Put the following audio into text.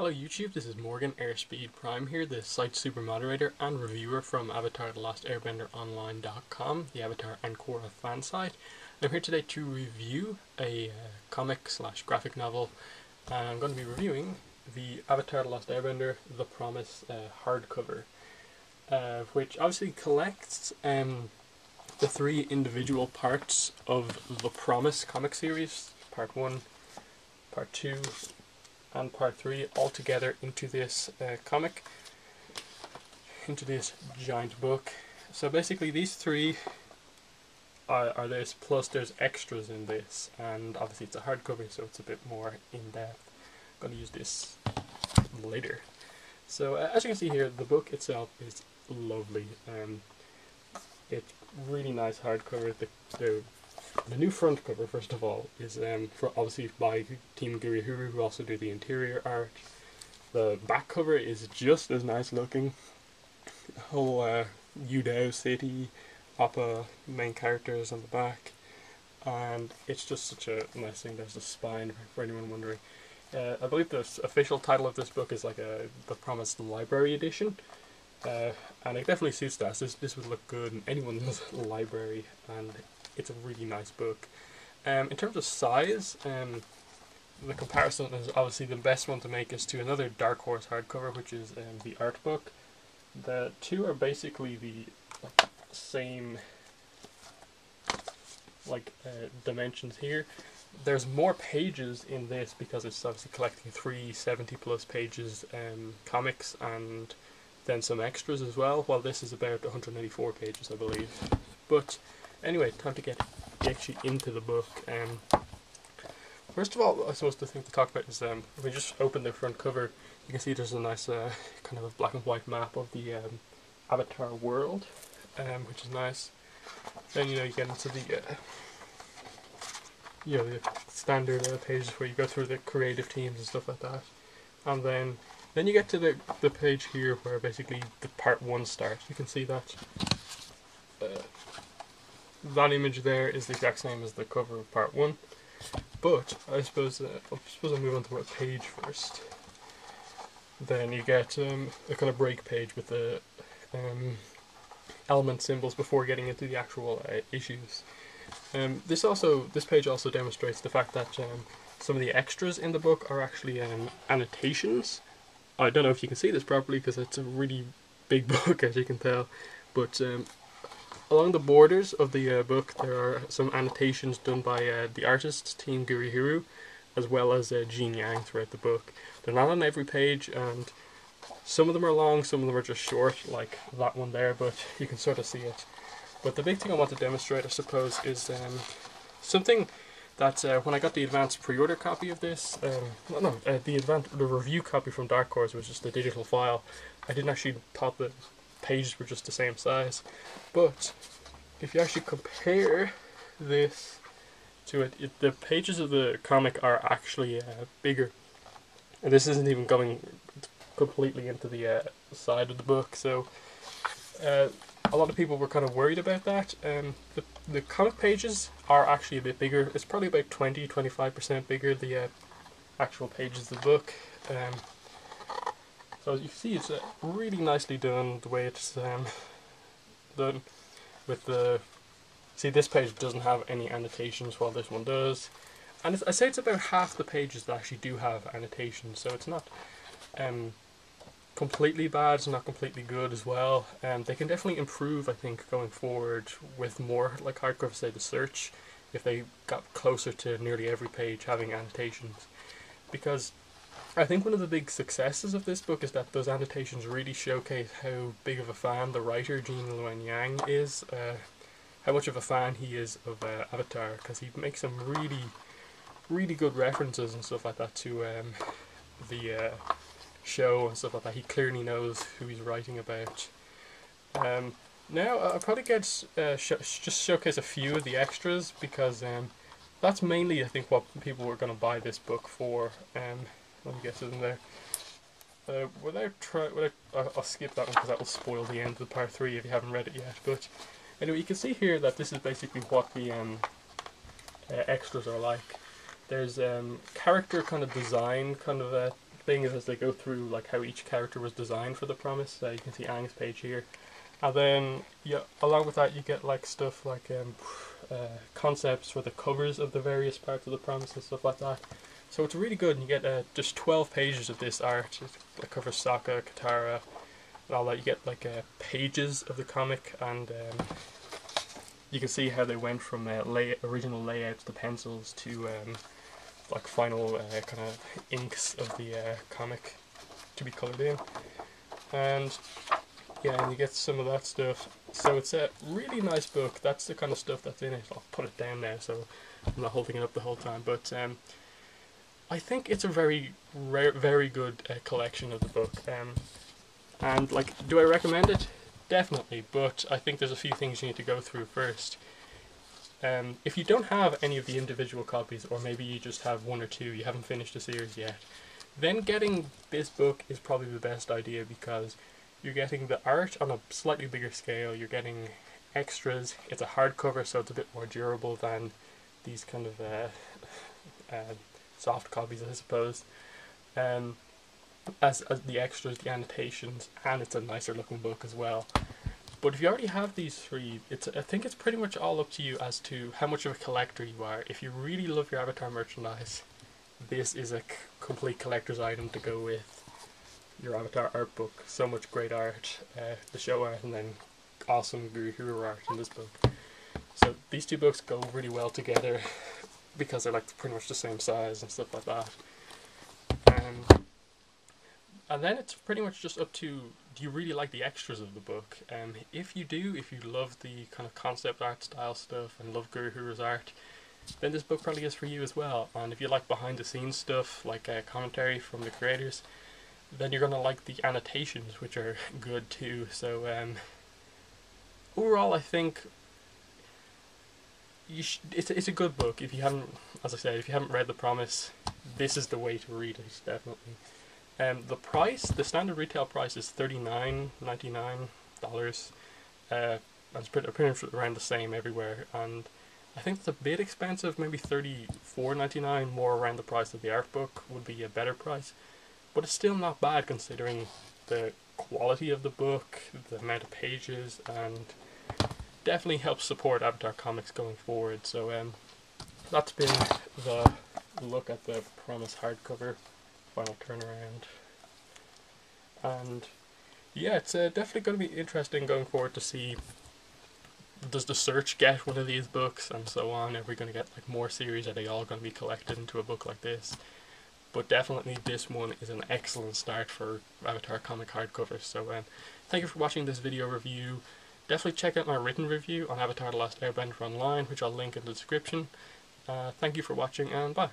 Hello YouTube, this is Morgan, Airspeed Prime here, the site super moderator and reviewer from Avatar The Last Airbender Online.com, the Avatar and Korra fan site. I'm here today to review a comic slash graphic novel, and I'm going to be reviewing the Avatar The Last Airbender The Promise hardcover, which obviously collects the three individual parts of The Promise comic series, part 1, part 2, and part 3 all together into this comic, into this giant book. So basically these three are this, plus there's extras in this, and obviously it's a hardcover so it's a bit more in depth. I'm going to use this later. So as you can see here, the book itself is lovely. It's really nice hardcover. The new front cover, first of all, is obviously by Team Gurihuru, who also do the interior art. The back cover is just as nice looking. The whole Yudao City, Appa main characters on the back, and it's just such a nice thing. There's the spine for anyone wondering. I believe the official title of this book is like The Promised Library Edition, and it definitely suits that. This would look good in anyone's library, and it's a really nice book. In terms of size, the comparison is obviously the best one to make is to another Dark Horse hardcover, which is the art book. The two are basically the same dimensions here. There's more pages in this because it's obviously collecting 370 plus pages comics and then some extras as well, while this is about 184 pages I believe. But anyway, time to get actually into the book. First of all, I suppose the thing to talk about is if we just open the front cover, you can see there's a nice kind of a black and white map of the Avatar world, which is nice. Then you get into the the standard pages where you go through the creative teams and stuff like that, and then you get to the page here where basically the part 1 starts. You can see that. That image there is the exact same as the cover of part 1, but I suppose I'll move on to a page first. Then you get a kind of break page with the element symbols before getting into the actual issues. This page also demonstrates the fact that some of the extras in the book are actually annotations. I don't know if you can see this properly because it's a really big book, as you can tell, but along the borders of the book there are some annotations done by the artist Team Gurihuru, as well as Jean Yang throughout the book. They're not on every page, and some of them are long, some of them are just short, like that one there, but you can sort of see it. But the big thing I want to demonstrate, I suppose, is something that when I got the advanced pre-order copy of this, the review copy from Dark Horse, was just the digital file. I didn't actually thought the pages were just the same size, but if you actually compare this to it, the pages of the comic are actually bigger, and this isn't even going completely into the side of the book, so a lot of people were kind of worried about that. The comic pages are actually a bit bigger. It's probably about 20-25% bigger, the actual pages of the book. So as you can see, it's really nicely done, the way it's done with the... See, this page doesn't have any annotations while this one does. And I say it's about half the pages that actually do have annotations, so it's not completely bad, it's not completely good as well. They can definitely improve, I think, going forward with more like hardcover, say the Search, if they got closer to nearly every page having annotations. Because I think one of the big successes of this book is that those annotations really showcase how big of a fan the writer Jean Yang is, how much of a fan he is of Avatar, because he makes some really good references and stuff like that to the show and stuff like that. He clearly knows who he's writing about. Now I'll probably just showcase a few of the extras, because that's mainly I think what people were going to buy this book for. Let me get to them there. I'll skip that one because that will spoil the end of the part 3 if you haven't read it yet. But anyway, you can see here that this is basically what the extras are like. There's character kind of design kind of thing is as they go through like how each character was designed for the promise. You can see Aang's page here, and then yeah, along with that you get like stuff like concepts for the covers of the various parts of the promise and stuff like that. So it's really good, and you get just 12 pages of this art. It covers Sokka, Katara, and all that. You get like pages of the comic, and you can see how they went from original layouts to pencils to like final kind of inks of the comic to be coloured in. And yeah, and you get some of that stuff. So it's a really nice book. That's the kind of stuff that's in it. I'll put it down now so I'm not holding it up the whole time. But I think it's a very good collection of the book. And like, do I recommend it? Definitely, but I think there's a few things you need to go through first. If you don't have any of the individual copies, or maybe you just have one or two, you haven't finished the series yet, then getting this book is probably the best idea, because you're getting the art on a slightly bigger scale, you're getting extras, it's a hardcover so it's a bit more durable than these kind of soft copies, I suppose. As the extras, the annotations, and it's a nicer looking book as well. But if you already have these three, I think it's pretty much all up to you as to how much of a collector you are. If you really love your Avatar merchandise, this is a complete collector's item to go with your Avatar art book. So much great art, the show art, and then awesome Guru Hero art in this book. So these two books go really well together because they're like pretty much the same size and stuff like that. And then it's pretty much just up to, do you really like the extras of the book? If you do, if you love the kind of concept art style stuff and love Guru Hero's art, then this book probably is for you as well. And if you like behind the scenes stuff, like commentary from the creators, then you're going to like the annotations, which are good too. So overall, I think it's a good book. If you haven't, as I said, if you haven't read The Promise, this is the way to read it, definitely. The price, the standard retail price is $39.99. It's pretty much around the same everywhere, and I think it's a bit expensive, maybe $34.99, more around the price of the art book would be a better price. But it's still not bad considering the quality of the book, the amount of pages, and definitely helps support Avatar comics going forward. So that's been the look at the Promise hardcover final turnaround. And yeah, it's definitely going to be interesting going forward to see, does the Search get one of these books and so on? Are we going to get like more series? Are they all going to be collected into a book like this? But definitely this one is an excellent start for Avatar comic hardcovers. So thank you for watching this video review. Definitely check out my written review on Avatar The Last Airbender online, which I'll link in the description. Thank you for watching, and bye.